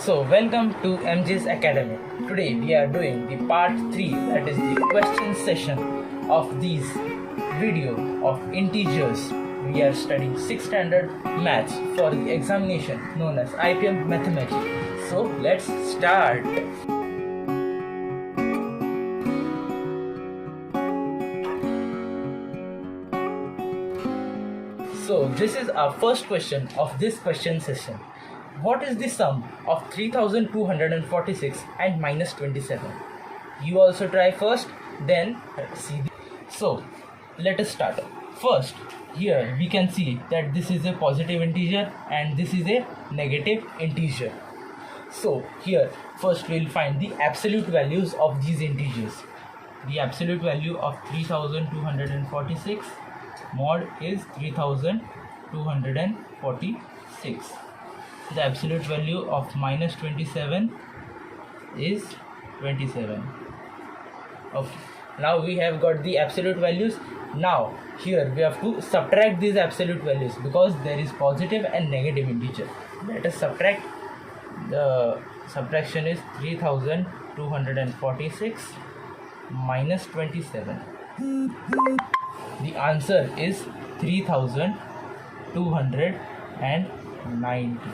So, welcome to MJ's Academy. Today we are doing the part 3, that is the question session of these video of integers. We are studying 6th standard maths for the examination known as IPM Mathematics. So, let's start. So, this is our first question of this question session. What is the sum of 3246 and minus 27? You also try first, then see. So, let us start. First, here we can see that this is a positive integer and this is a negative integer. So, here first we will find the absolute values of these integers. The absolute value of 3246 mod is 3246. The absolute value of minus 27 is 27. Okay, now we have got the absolute values. Now here we have to subtract these absolute values because there is positive and negative integer. Let us subtract. The subtraction is 3246 minus 27. The answer is 3290.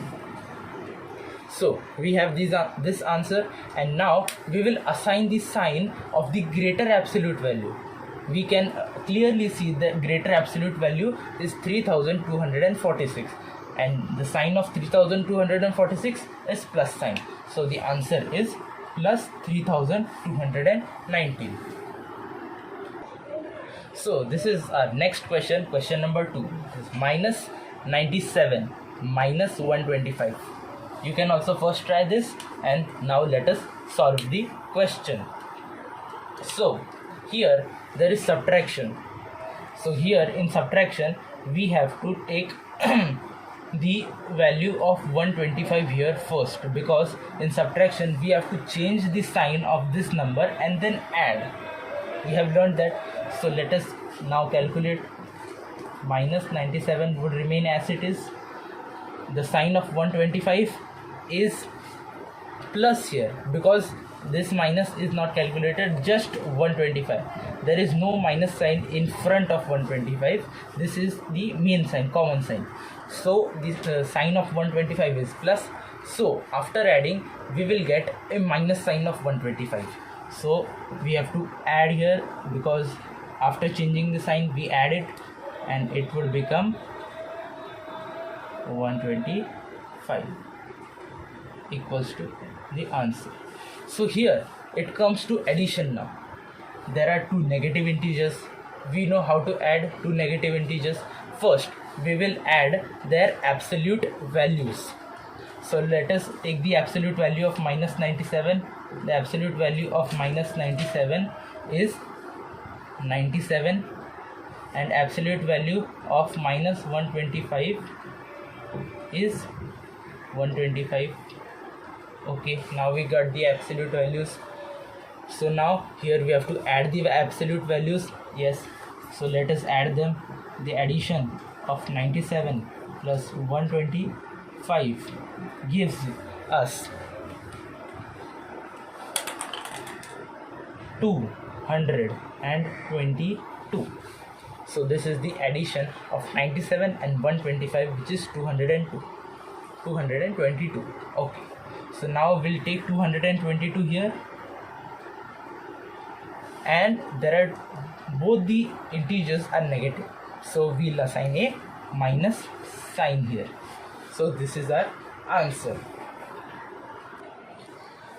So we have this answer, and now we will assign the sign of the greater absolute value. We can clearly see the greater absolute value is 3246, and the sign of 3246 is plus sign. So the answer is plus 3219. So this is our next question, question number 2. Minus 97 minus 125. You can also first try this, and now let us solve the question. So here there is subtraction. So here in subtraction we have to take the value of 125 here first, because in subtraction we have to change the sign of this number and then add. We have learned that. So let us now calculate. Minus 97 would remain as it is. The sign of 125 is plus here because this minus is not calculated, just 125. There is no minus sign in front of 125. This is the main sign, common sign. So this sign of 125 is plus. So after adding we will get a minus sign of 125. So we have to add here, because after changing the sign we add it, and it would become 125 equals to the answer. So here it comes to addition now. There are two negative integers. We know how to add two negative integers. First we will add their absolute values. So let us take the absolute value of minus 97. The absolute value of minus 97 is 97, and absolute value of minus 125 is 125. Okay, now we got the absolute values. So now here we have to add the absolute values. Yes, so let us add them. The addition of 97 plus 125 gives us 222. So this is the addition of 97 and 125, which is 222. Okay, so now we'll take 222 here, and there are both the integers are negative, so we'll assign a minus sign here. So this is our answer.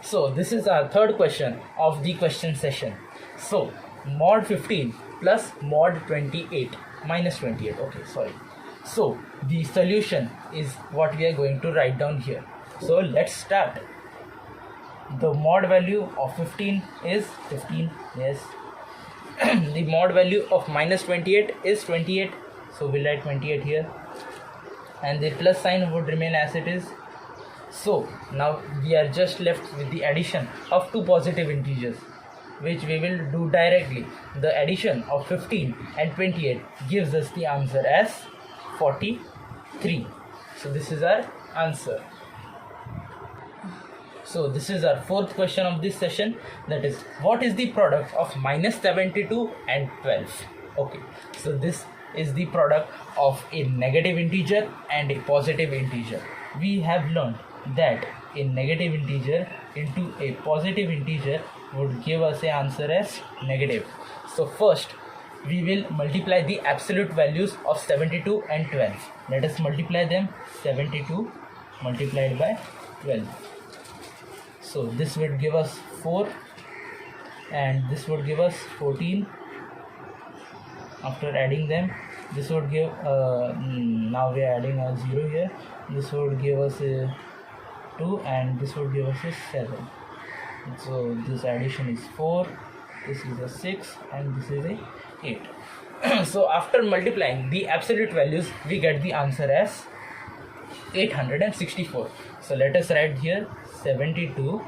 So this is our third question of the question session. So mod 15 plus mod 28 minus 28. Okay, sorry. So the solution is what we are going to write down here. So let's start. The mod value of 15 is 15. Yes. The mod value of minus 28 is 28. So we'll write 28 here, and the plus sign would remain as it is. So now we are just left with the addition of two positive integers, which we will do directly. The addition of 15 and 28 gives us the answer as 43. So this is our answer. So this is our fourth question of this session, that is, what is the product of minus 72 and 12? Okay, so this is the product of a negative integer and a positive integer. We have learned that a negative integer into a positive integer would give us a answer as negative. So first we will multiply the absolute values of 72 and 12. Let us multiply them. 72 multiplied by 12. So this would give us 4 and this would give us 14. After adding them, this would give now we are adding a 0 here. This would give us a 2 and this would give us a 7. So this addition is 4, this is a 6 and this is a 8. So after multiplying the absolute values, we get the answer as 864. So let us write here 72.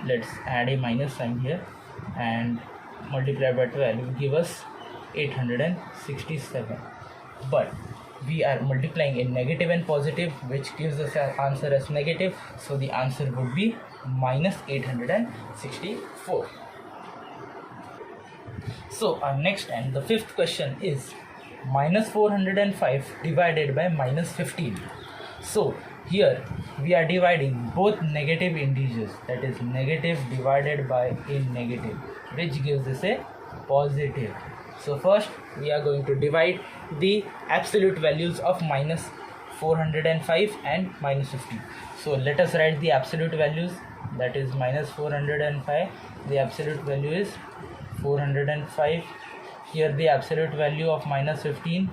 Let's add a minus sign here and multiply by 12 will give us 867. But we are multiplying in negative and positive, which gives us an answer as negative. So the answer would be minus 864. So our next and the fifth question is minus 405 divided by minus 15. So here we are dividing both negative integers, that is negative divided by a negative, which gives us a positive. So first we are going to divide the absolute values of minus 405 and minus 15. So let us write the absolute values, that is minus 405. The absolute value is 405. Here the absolute value of minus 15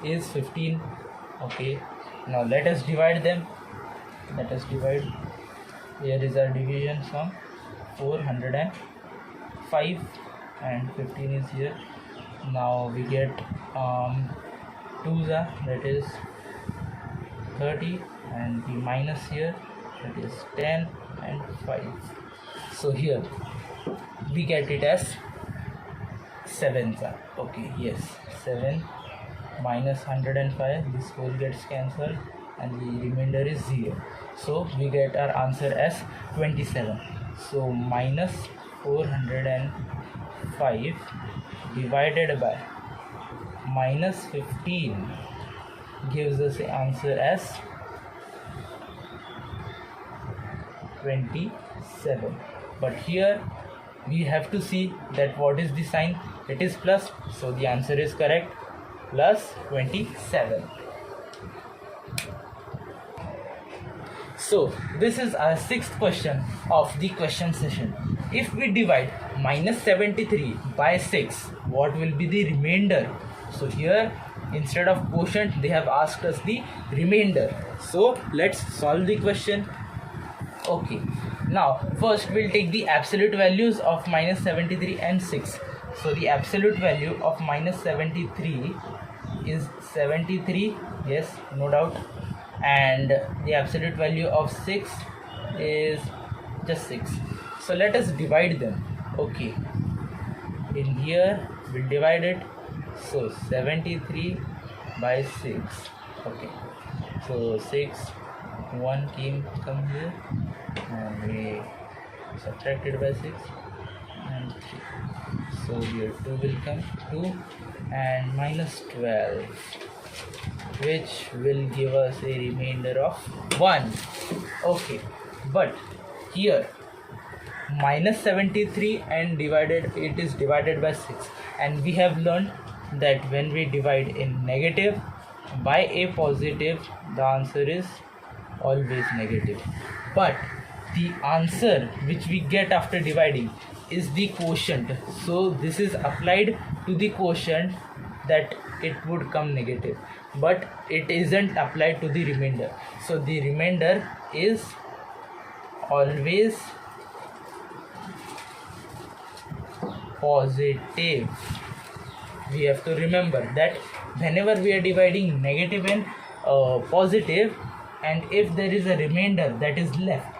is 15. Okay, now let us divide them. Let us divide. Here is our division sum, 405 and 15 is here. Now we get 2's, that is 30, and the minus here, that is 10 and 5. So here we get it as 7's. Okay, yes, 7 minus 105, this whole gets cancelled and the remainder is 0. So we get our answer as 27. So minus 405 divided by minus 15 gives us the answer as 27. But here we have to see that what is the sign. It is plus, so the answer is correct, plus 27. So this is our sixth question of the question session. If we divide minus 73 by 6, what will be the remainder? So here instead of quotient they have asked us the remainder. So let's solve the question. Okay, now first we'll take the absolute values of minus 73 and 6. So the absolute value of minus 73 is 73, yes, no doubt, and the absolute value of 6 is just 6. So let us divide them. Okay, in here we'll divide it. So 73 by 6. Okay, so 6, 1 come here and we subtracted by 6 and 3. So here 2 will come, 2 and minus 12, which will give us a remainder of 1. Okay, but here minus 73 and it is divided by 6, and we have learned that when we divide in negative by a positive, the answer is always negative. But the answer which we get after dividing is the quotient. So this is applied to the quotient, that it would come negative, but it isn't applied to the remainder. So the remainder is always positive. We have to remember that whenever we are dividing negative and positive, and if there is a remainder that is left,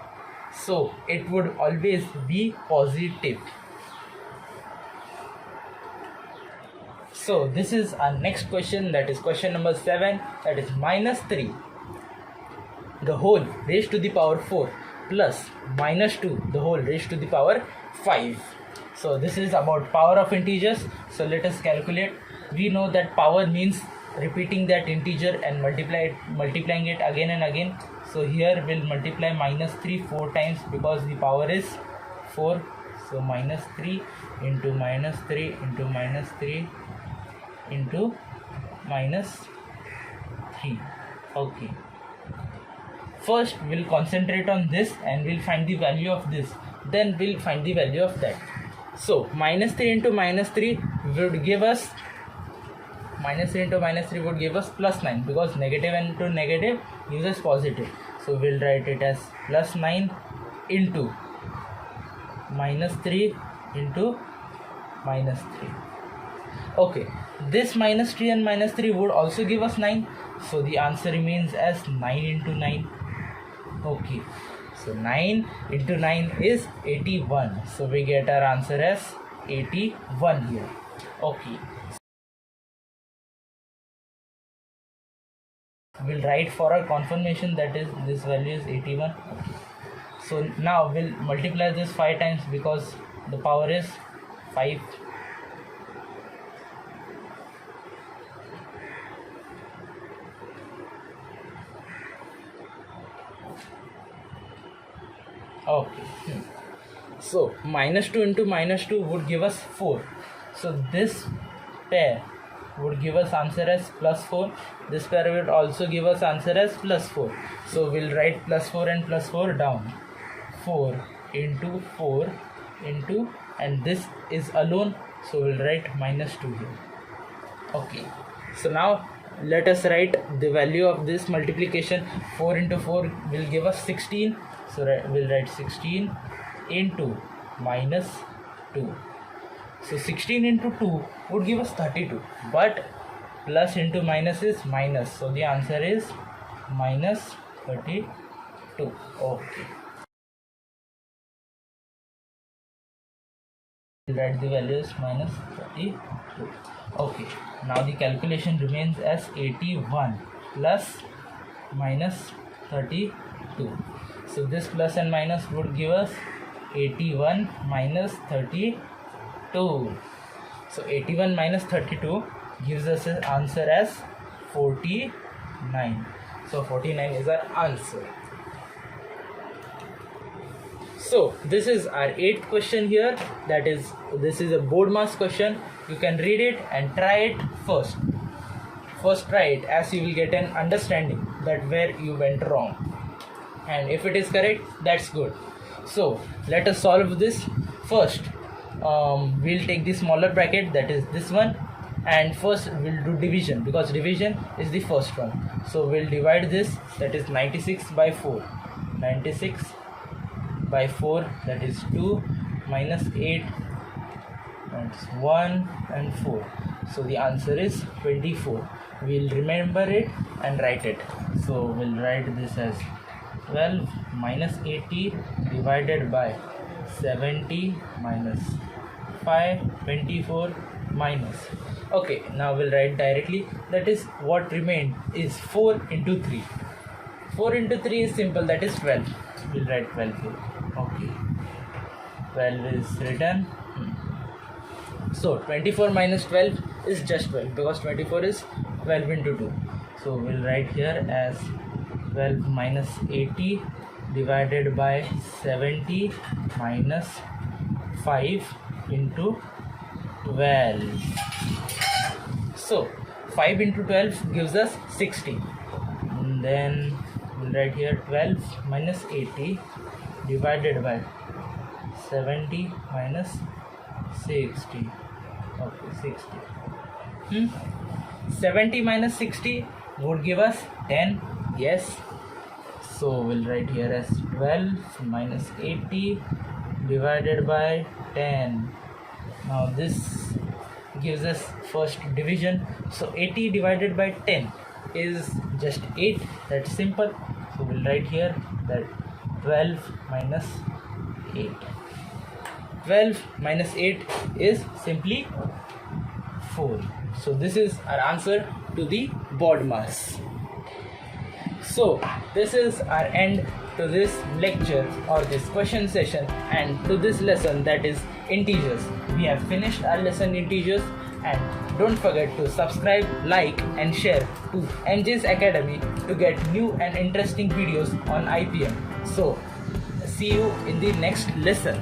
so it would always be positive. So this is our next question, that is question number 7, that is minus 3 the whole raised to the power 4 plus minus 2 the whole raised to the power 5. So this is about power of integers. So let us calculate. We know that power means repeating that integer and multiplying it again and again. So here we'll multiply minus 3 4 times because the power is 4. So minus 3 into minus 3 into minus 3 into minus 3. Okay. First we'll concentrate on this and we'll find the value of this. Then we'll find the value of that. So minus 3 into minus 3 would give us plus 9 because negative into negative gives us positive. So we'll write it as plus 9 into minus 3 into minus 3. Okay, this minus 3 and minus 3 would also give us 9. So the answer remains as 9 into 9. Okay, so 9 into 9 is 81. So we get our answer as 81 here. Okay. We'll write for our confirmation that is this value is 81. Okay. So now we'll multiply this 5 times because the power is 5. Okay. So minus 2 into minus 2 would give us 4. So this pair would give us answer as plus 4. This pair would also give us answer as plus 4. So we'll write plus 4 and plus 4 down. 4 into 4 into, and this is alone, so we'll write minus 2 here. Okay. So now let us write the value of this multiplication. 4 into 4 will give us 16. So we'll write 16 into minus 2. So 16 into 2 would give us 32. But plus into minus is minus. So the answer is minus 32. Okay. We'll write the value is minus 32. Okay. Now the calculation remains as 81 plus minus 32. So this plus and minus would give us 81 minus 32. So 81 minus 32 gives us an answer as 49. So 49 is our answer. So this is our 8th question here. That is, this is a board mass question. You can read it and try it first. First try it, as you will get an understanding that where you went wrong. And if it is correct, that's good. So let us solve this. First we'll take the smaller bracket, that is this one, and first we'll do division because division is the first one. So we'll divide this, that is 96 by 4. 96 by 4, that is 2 minus 8, that's 1 and 4. So the answer is 24. We'll remember it and write it. So we'll write this as 12 minus 80 divided by 70 minus 5, 24 minus. Okay, now we'll write directly. That is, what remained is 4 into 3. 4 into 3 is simple, that is 12. We'll write 12 here. Okay, 12 is written. So 24 minus 12 is just 12 because 24 is 12 into 2. So we'll write here as 12 minus 80 divided by 70 minus 5 into 12. So 5 into 12 gives us 60. And then we'll write here 12 minus 80 divided by 70 minus 60. Okay, 60. 70 minus 60 would give us 10. Yes. So we'll write here as 12 minus 80 divided by 10. Now this gives us first division. So 80 divided by 10 is just 8. That's simple. So we'll write here that 12 minus 8. 12 minus 8 is simply 4. So this is our answer to the board mass. So this is our end to this lecture or this question session and to this lesson, that is integers. We have finished our lesson integers, and don't forget to subscribe, like and share to NJ's Academy to get new and interesting videos on IPM. So see you in the next lesson.